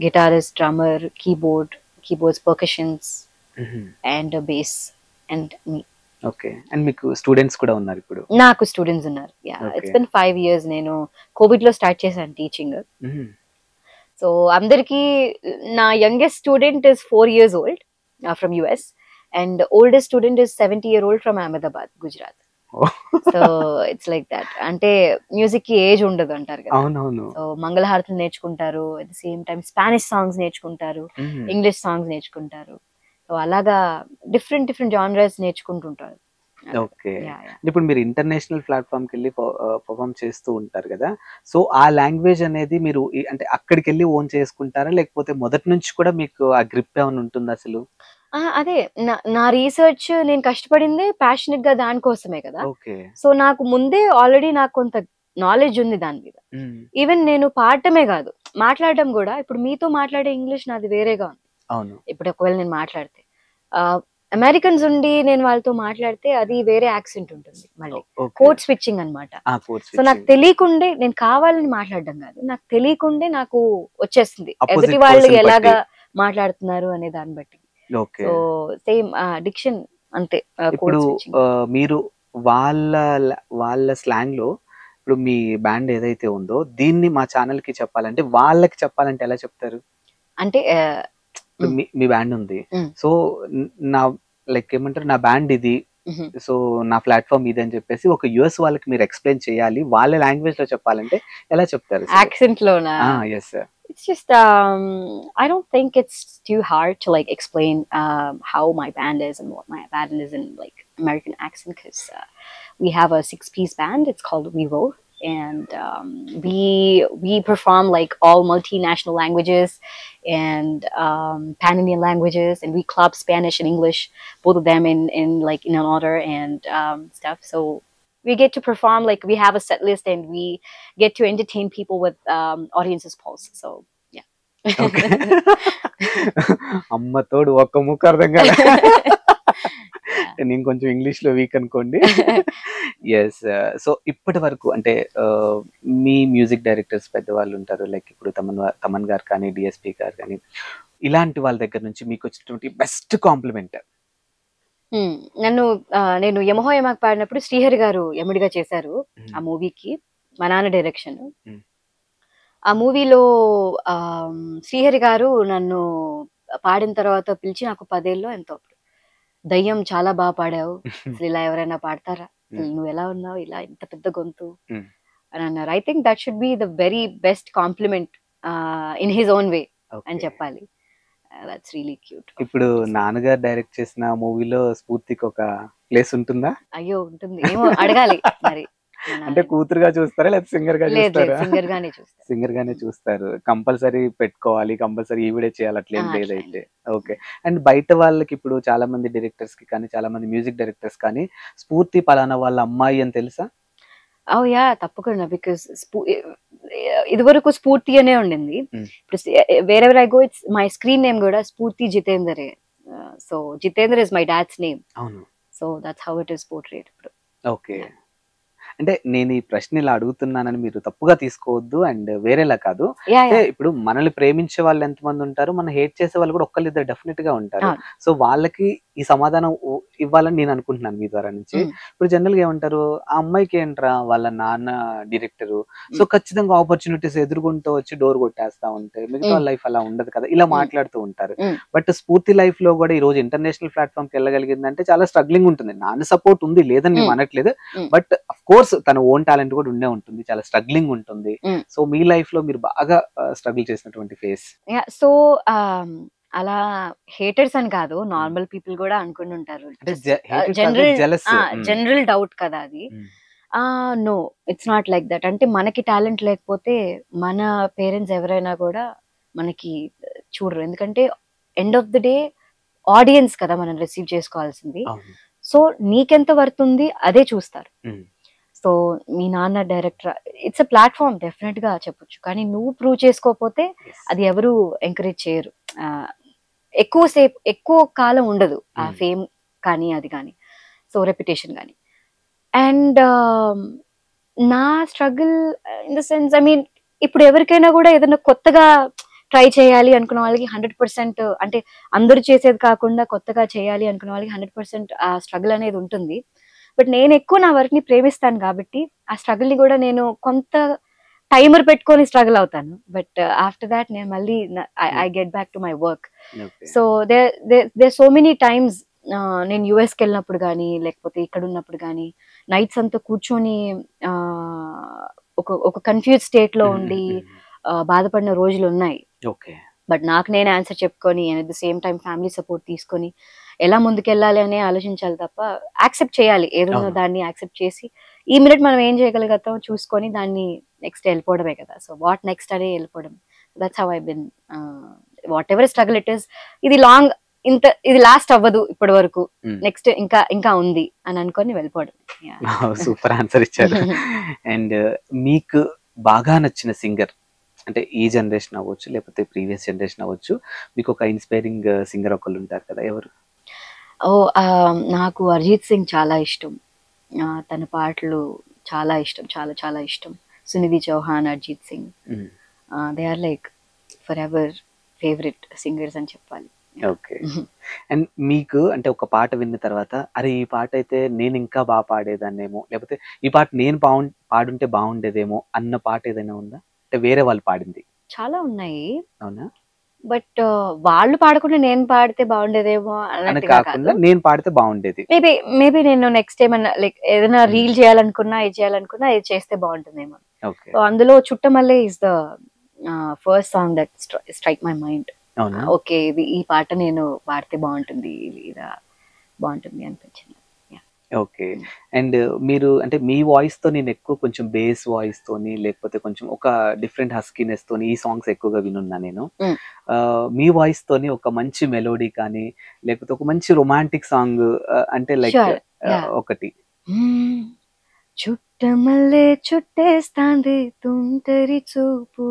Speaker 2: guitarist, drummer, keyboards, percussions and bass and me.
Speaker 1: Okay. And మీకు స్టూడెంట్స్ కూడా ఉన్నారు ఇప్పుడు?
Speaker 2: నాకు స్టూడెంట్స్ ఉన్నారు. It's been 5 years. నేను కోవిడ్ లో స్టార్ట్ చేశాను టీచింగ్. సో అందరికి నా youngest student is 4 years old from US and oldest student is 70-year-old from Ahmedabad, Gujarat. So it's like that. అంటే మ్యూజిక్ కి ఏజ్ ఉండదు అంటారు కదా. సో మంగళహారతులు నేర్చుకుంటారు, at the same time Spanish songs నేర్చుకుంటారు, ఇంగ్లీష్ సాంగ్స్ నేర్చుకుంటారు. సో అలాగా డిఫరెంట్ జానర్స్ నేర్చుకుంటుంటారు.
Speaker 1: ఓకే. ఇప్పుడు మీరు ఇంటర్నేషనల్ ప్లాట్ఫామ్ కి వెళ్ళి పర్ఫామ్ చేస్తూ ఉంటారు కదా, సో ఆ లాంగ్వేజ్ అనేది మీరు అంటే అక్కడికి వెళ్ళి ఓన్ చేసుకుంటారా, లేకపోతే మొదటి నుంచి కూడా మీకు ఆ గ్రిప్ ఏమైనా ఉంటుంది అసలు?
Speaker 2: అదే నా రీసెర్చ్, నేను కష్టపడింది ప్యాషనెట్ గా దానికోసమే కదా. సో నాకు ముందే ఆల్రెడీ నాకు కొంత నాలెడ్జ్ ఉంది దాని మీద. ఈవెన్ నేను పాడటమే కాదు, మాట్లాడటం కూడా. ఇప్పుడు మీతో మాట్లాడే ఇంగ్లీష్ నాది వేరేగా ఉంది.
Speaker 1: అవును.
Speaker 2: ఇప్పుడు ఒకవేళ నేను మాట్లాడితే అమెరికన్స్ ఉండి నేను వాళ్ళతో మాట్లాడితే అది వేరే యాక్సెంట్ ఉంటుంది, మళ్ళీ కోడ్ స్విచ్చింగ్ అనమాట. సో నాకు తెలియకుండే, నేను కావాలని మాట్లాడడం కాదు, నాకు తెలియకుండే నాకు వచ్చేస్తుంది ఎదుటి వాళ్ళు ఎలాగా మాట్లాడుతున్నారు అనే దాన్ని బట్టి. సో సేమ్ డిక్షన్ అంతే.
Speaker 1: ఇప్పుడు మీరు వాళ్ళ స్లాంగ్ లో ఇప్పుడు మీ బ్యాండ్ ఏదైతే ఉందో దీన్ని మా ఛానల్ కి చెప్పాలంటే, వాళ్ళకి చెప్పాలంటే ఎలా చెప్తారు?
Speaker 2: అంటే
Speaker 1: మీ బ్యాండ్ ఉంది, సో నా లైక్ ఏమంటారు, నా బ్యాండ్ ఇది, సో నా ప్లాట్ఫామ్ ఇది అని చెప్పేసి ఒక యుఎస్ వాళ్ళకి మీరు ఎక్స్ప్లెయిన్ చేయాలి, వాళ్ళ లాంగ్వేజ్ లో చెప్పాలంటే ఎలా చెప్తారు?
Speaker 2: యాక్సెంట్ లోనా?
Speaker 1: yes sir.
Speaker 2: It's just I don't think it's too hard to like explain how my band is and what my band is in like American accent, because we have a 6-piece band. It's called We Roll, and we perform like all multinational languages and pan-Indian languages, and we club Spanish and English, both of them in like in an order and stuff. So we get to perform, like we have a set list and we get to entertain people with audience's pulse. So yeah.
Speaker 1: Okay. అమ్మ తోడు ఒక్క ముక్క అర్థం కాలే. నేను కొంచెం English లో week అనుకోండి. ఎస్. సో ఇప్పటి వరకు అంటే మీ మ్యూజిక్ డైరెక్టర్స్ పెద్దవాళ్ళు ఉంటారు, లైక్ ఇప్పుడు తమన్ గారు కానీ, డిఎస్పి గారు కానీ, ఇలాంటి వాళ్ళ దగ్గర నుంచి మీకు వచ్చినటువంటి బెస్ట్ కాంప్లిమెంట్?
Speaker 2: నేను యమహో యమాక్ పాడినప్పుడు శ్రీహరి గారు ఎమిడిగా చేశారు ఆ మూవీకి, మా నాన్న డైరెక్షన్. ఆ మూవీలో శ్రీహరి గారు నన్ను పాడిన తర్వాత పిలిచి, నాకు 10 ఏళ్ళలో ఎంతో, దయ్యం చాలా బాగా పాడావు, అసలు ఇలా ఎవరైనా పాడతారా, నువ్వు ఎలా ఉన్నావు, ఇలా ఇంత పెద్ద గొంతు అని అన్నారు. I think that should be the very best compliment in his own way అని చెప్పాలి. That's really cute.
Speaker 1: ఇప్పుడు నాన్నగారు డైరెక్ట్ చేసిన మూవీలో స్ఫూర్తికి ఒక ప్లేస్ ఉంటుందా?
Speaker 2: అయ్యో ఉంటుంది, ఏమో అడగాలి మరి.
Speaker 1: అంటే కూతురుగా చూస్తారా లేదా సింగర్ గా చూస్తారా?
Speaker 2: సింగర్ గానే చూస్తారు.
Speaker 1: సింగర్ గానే చూస్తారు. కంపల్సరీ పెట్టుకోవాలి, కంపల్సరీ ఈవిడే చేయాలి అట్లేం లేదైతే. ఓకే. అండ్ బయట వాళ్ళకి ఇప్పుడు చాలా మంది డైరెక్టర్స్ కి కానీ, చాలా మంది మ్యూజిక్ డైరెక్టర్స్ కానీ స్ఫూర్తి పలానా వాళ్ళ అమ్మాయి అని తెలుసా?
Speaker 2: ఓ యా, తప్పకుండా. బికాస్ ఇది వరకు స్ఫూర్తి అనే ఉండింది. ఇప్పుడు wherever I go, it's my screen name కూడా స్ఫూర్తి జితేందరే. So Jitender is my dad's name.
Speaker 1: అవును.
Speaker 2: So that's how it is portrayed ఇప్పుడు.
Speaker 1: ఓకే. అంటే నేను ఈ ప్రశ్న ఇలా అడుగుతున్నానని మీరు తప్పుగా తీసుకోవద్దు, అండ్ వేరేలా కాదు. అంటే ఇప్పుడు మనల్ని ప్రేమించే వాళ్ళు ఎంతమంది ఉంటారు, మనం హేట్ చేసే వాళ్ళు కూడా ఒక్కళ్ళిద్దరు డెఫినెట్ గా ఉంటారు. సో వాళ్ళకి ఈ సమాధానం ఇవ్వాలని నేను అనుకుంటున్నాను మీ ద్వారా నుంచి. ఇప్పుడు జనరల్ గా ఏమంటారు, ఆ అమ్మాయికి ఏంట్రా వాళ్ళ నాన్న డైరెక్టర్, సో ఖచ్చితంగా ఆపర్చునిటీస్ ఎదుర్కొంటూ వచ్చి డోర్ కొట్టేస్తా ఉంటే మిగతా లైఫ్ అలా ఉండదు కదా, ఇలా మాట్లాడుతూ ఉంటారు. బట్ స్ఫూర్తి లైఫ్ లో కూడా ఈ రోజు ఇంటర్నేషనల్ ప్లాట్ఫామ్ కి వెళ్ళగలిగిందంటే చాలా స్ట్రగ్లింగ్ ఉంటుంది. నాన్న సపోర్ట్ ఉంది, లేదని మేము అనట్లేదు, బట్ అఫ్ కోర్స్ తన ఓన్ టాలెంట్ కూడా ఉండే ఉంటుంది, చాలా స్ట్రగ్లింగ్ ఉంటుంది. సో మీ లైఫ్ లో మీరు బాగా స్ట్రగుల్ చేసినటువంటి ఫేస్?
Speaker 2: సో అలా హేటర్స్ అని కాదు, నార్మల్ పీపుల్ కూడా అనుకుని ఉంటారు. జనరల్ డౌట్ కదా అది. No, it's not like that. అంటే మనకి టాలెంట్ లేకపోతే మన పేరెంట్స్ ఎవరైనా కూడా మనకి చూడరు. ఎందుకంటే end of the day audience కదా మనం రిసీవ్ చేసుకోవాల్సింది. సో నీకెంత వర్తుంది అదే చూస్తారు. సో మీ నాన్న director, it's a platform, definite గా చెప్పొచ్చు. కానీ నువ్వు ప్రూవ్ చేసుకోకపోతే అది ఎవరు ఎంకరేజ్ చేయరు. ఎక్కువ కాలం ఉండదు ఆ ఫేమ్ కానీ అది కానీ, సో రెప్యుటేషన్ కానీ. అండ్ నా struggle in the sense, I mean ఇప్పుడు ఎవరికైనా కూడా ఏదైనా కొత్తగా ట్రై చేయాలి అనుకున్న వాళ్ళకి 100%, అంటే అందరూ చేసేది కాకుండా కొత్తగా చేయాలి అనుకున్న వాళ్ళకి 100% ఆ స్ట్రగుల్ అనేది ఉంటుంది. బట్ నేను ఎక్కువ నా వర్క్ ని ప్రేమిస్తాను కాబట్టి ఆ స్ట్రగుల్ ని కూడా నేను కొంత టైమర్ పెట్టుకొని స్ట్రగుల్ అవుతాను. బట్ ఆఫ్టర్ దాట్ నేను మళ్ళీ I get back to my work. So they so many times నేను యుఎస్కి వెళ్ళినప్పుడు కానీ, లేకపోతే ఇక్కడ ఉన్నప్పుడు కానీ, నైట్స్ అంతా కూర్చొని ఒక కన్ఫ్యూజ్ స్టేట్ లో ఉండి బాధపడిన రోజులు ఉన్నాయి. బట్ నాకు నేను ఆన్సర్ చెప్పుకొని, and at the same time family support తీసుకొని ఎలా ముందుకెళ్ళాలి అనే ఆలోచించాలి తప్ప, యాక్సెప్ట్ చేయాలి ఏదైనా దాన్ని యాక్సెప్ట్ చేసి ఈ మినిట్ మనం ఏం చేయగలుగుతాం చూసుకొని దాన్ని నెక్స్ట్ వెళ్ళిపోవడమే కదా. సో వాట్ నెక్స్ట్ అనే వెళ్ళిపోవడం. That's how I been, what ever struggle it is. ఇది లాంగ్ ఇంత ఇది లాస్ట్ అవ్వదు ఇప్పటి వరకు,
Speaker 1: Hmm.
Speaker 2: నెక్స్ట్ ఇంకా ఇంకా ఉంది అని అనుకొని వెళ్ళిపోవడం.
Speaker 1: సూపర్ ఆన్సర్ ఇచ్చారు. అండ్ మీకు బాగా నచ్చిన సింగర్ అంటే ఈ జనరేషన్ అవ్వచ్చు లేకపోతే ప్రీవియస్ జనరేషన్ అవ్వచ్చు, మీకు ఒక ఇన్స్పైరింగ్ సింగర్ ఒకళ్ళు ఉంటారు కదా, ఎవరు?
Speaker 2: ఓ నాకు అరిజిత్ సింగ్ చాలా ఇష్టం. తన పాటలు చాలా ఇష్టం, చాలా చాలా ఇష్టం. Sunidhi Chauhan, Arijit Singh, they are like forever favourite singers అని చెప్పాలి.
Speaker 1: ఓకే. అండ్ మీకు అంటే ఒక పాట విన్న తర్వాత అరే ఈ పాట అయితే నేను ఇంకా బాగా పాడేదాన్నేమో, లేకపోతే ఈ పాట నేను పాడుంటే బాగుండేదేమో అన్న పాట ఏదైనా ఉందా? అంటే వేరే వాళ్ళు పాడింది.
Speaker 2: చాలా ఉన్నాయి,
Speaker 1: అవునా?
Speaker 2: బట్ వాళ్ళు పాడకుండా నేను పాడితే బాగుండేదేమో
Speaker 1: అని
Speaker 2: అన్నట్టుగా
Speaker 1: కాకుండా
Speaker 2: కాదు.
Speaker 1: నేను పాడితే బాగుండేది.
Speaker 2: మేబీ నేను నెక్స్ట్ ఏమన్నా లైక్ ఏదైనా రీల్ చేయాలనుకున్నా, ఇది చేయాలనుకున్నా ఇది చేస్తే బాగుంటుందేమో.
Speaker 1: ఓకే.
Speaker 2: సో అందులో Chuttamalle is the first song that strike my mind.
Speaker 1: అవునా?
Speaker 2: ఓకే, ఇది ఈ పాట నేను పాడితే బాగుంటుంది, ఇలా బాగుంటుంది అనిపించింది.
Speaker 1: ఓకే. అండ్ మీరు అంటే మీ వాయిస్ తో నేను ఎక్కువ కొంచెం బేస్ వాయిస్ తోని లేకపోతే కొంచెం ఒక డిఫరెంట్ హస్కీనెస్ తోని ఈ సాంగ్స్ ఎక్కువగా వినున్నా నేను.
Speaker 2: Mm.
Speaker 1: మీ వాయిస్ తోని ఒక మంచి మెలోడీ కానీ లేకపోతే ఒక మంచి రొమాంటిక్ సాంగ్ అంటే లైక్
Speaker 2: Sure, yeah.
Speaker 1: ఒకటి.
Speaker 2: చుట్టమల్లే చుట్టేస్తాంది తుంటరి చూపు,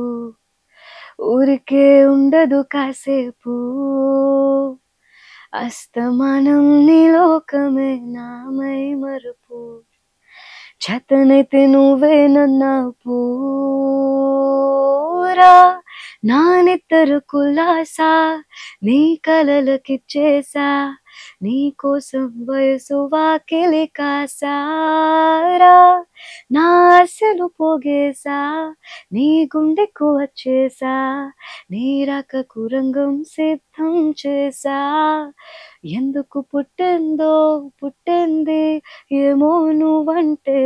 Speaker 2: ఊరికే ఉండదు కాసేపు, అస్తమానం నీ లోకమే నామై మరుపు, చేతనైతే నువ్వే నన్నా పూరా, నా నిద్దరు కులాసా నీ కలలకిచ్చేసా, నీ కోసం వయసు వాకిలి కాసారా, నా ఆశలు పోగేసా నీ గుండెకు వచ్చేసా, నీ రాకకు రంగం సిద్ధం చేసా, ఎందుకు పుట్టిందో పుట్టింది ఏమో నువ్వంటే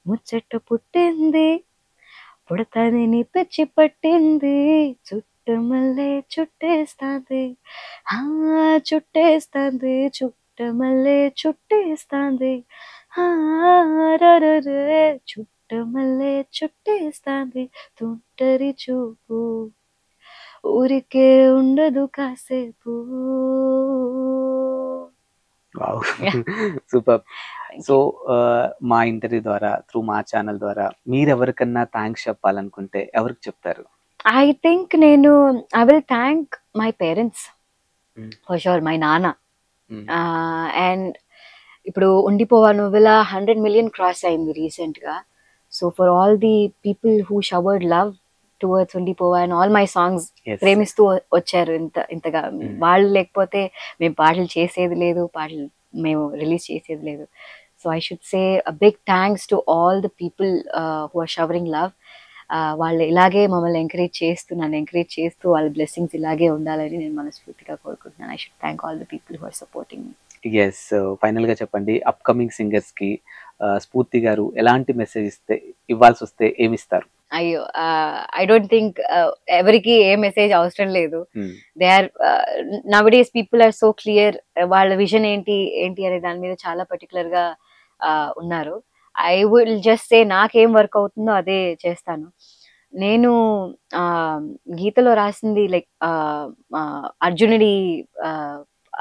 Speaker 2: ముచ్చట పుట్టింది, పుడతానని పిచ్చి పట్టింది, చుట్టమల్లే చుట్టేస్తాంది, చుట్టేస్తాంది, చుట్టమల్లే చుట్టేస్తాంది, రరరే, చుట్టమల్లే చుట్టేస్తాంది తుంటరి చూపు, ఊరికే ఉండదు కాసేపు.
Speaker 1: సూపర్. సో మా ఇంటర్వ్యూ ద్వారా త్రూ మా ఛానల్ ద్వారా మీరు ఎవరికన్నా థ్యాంక్స్ చెప్పాలనుకుంటే ఎవరికి చెప్తారు?
Speaker 2: ఐ థింక్ నేను I will thank my parents for sure, my నాన్న. అండ్ ఇప్పుడు ఉండిపోవా నువ్వులా 100 million క్రాస్ అయింది రీసెంట్ గా. So for all the people who showered love towards Undipova and all my songs ప్రేమిస్తూ వచ్చారు ఇంతగా, వాళ్ళు లేకపోతే మేము పాటలు చేసేది లేదు, పాటలు మేము రిలీజ్ చేసేది లేదు. So I should say a big thanks to all the people who are showering love. వాళ్ళు ఇలాగే మమ్మల్ని ఎంకరేజ్ చేస్తూ వాళ్ళ బ్లెస్సింగ్స్ ఇలాగే ఉండాలని నేను మనస్ఫూర్తిగా కోరుకుంటున్నాను. I should thank all the people who are supporting me.
Speaker 1: Yes. Final గా చెప్పండి, అప్కమింగ్ సింగర్స్ కి స్ఫూర్తి గారు ఎలాంటి మెసేజ్ ఇవ్వాల్సి వస్తే ఏమిస్తారు?
Speaker 2: అయ్యో, ఐ డోంట్ థింక్ ఎవరికి ఏ మెసేజ్ అవసరం లేదు. They are nowadays people are so clear, వాళ్ళ విజన్ ఏంటి అనే దాని మీద చాలా పర్టికులర్ గా ఉన్నారు. ఐ విల్ జస్ట్ సే నాకేం వర్క్ అవుతుందో అదే చేస్తాను. నేను గీతలో రాసింది లైక్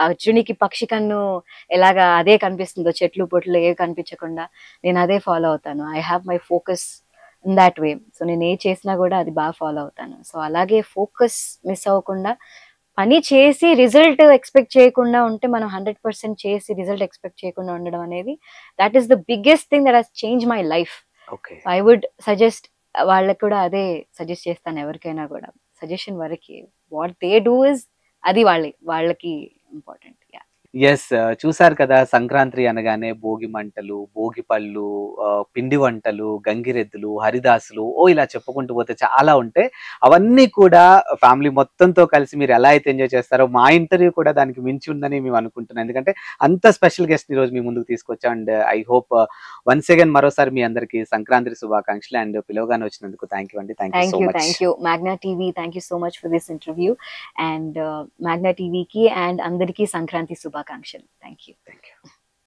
Speaker 2: అర్జునికి పక్షి కన్ను ఎలాగా అదే కనిపిస్తుందో, చెట్లు పొట్లు ఏవి కనిపించకుండా నేను అదే ఫాలో అవుతాను. I have my focus in that way. So నేను ఏ చేసినా కూడా అది బాగా ఫాలో అవుతాను. సో అలాగే ఫోకస్ మిస్ అవ్వకుండా పని చేసి రిజల్ట్ ఎక్స్పెక్ట్ చేయకుండా ఉంటే, మనం 100% చేసి రిజల్ట్ ఎక్స్పెక్ట్ చేయకుండా ఉండడం అనేది that is the biggest thing that has change my life. I would suggest, వాళ్ళకి కూడా అదే సజెస్ట్ చేస్తాను. ఎవరికైనా కూడా సజెషన్ వరకు వాట్ దే డూ ఇస్ అది వాళ్ళకి ఇంపార్టెంట్.
Speaker 1: ఎస్. చూసారు కదా, సంక్రాంతి అనగానే భోగి మంటలు, భోగి పళ్ళు, పిండి వంటలు, గంగిరెద్దులు, హరిదాసులు, ఇలా చెప్పుకుంటూ పోతే చాలా ఉంటాయి. అవన్నీ కూడా ఫ్యామిలీ మొత్తంతో కలిసి మీరు ఎలా అయితే ఎంజాయ్ చేస్తారో మా ఇంటర్వ్యూ కూడా దానికి మించి ఉందని మేము అనుకుంటున్నాం. ఎందుకంటే అంత స్పెషల్ గెస్ట్ ఈ రోజు మీ ముందుకు తీసుకొచ్చాం. And I hope once again మరోసారి మీ అందరికి సంక్రాంతి శుభాకాంక్షలు. అండ్ పిలవగానే వచ్చినందుకు థ్యాంక్ యూ అండి. Thank you.
Speaker 2: Magna TV, thank you so much for this interview. And Magna TV కి అండ్ అందరికీ సంక్రాంతి శుభాకాంక్షలు. Thank you.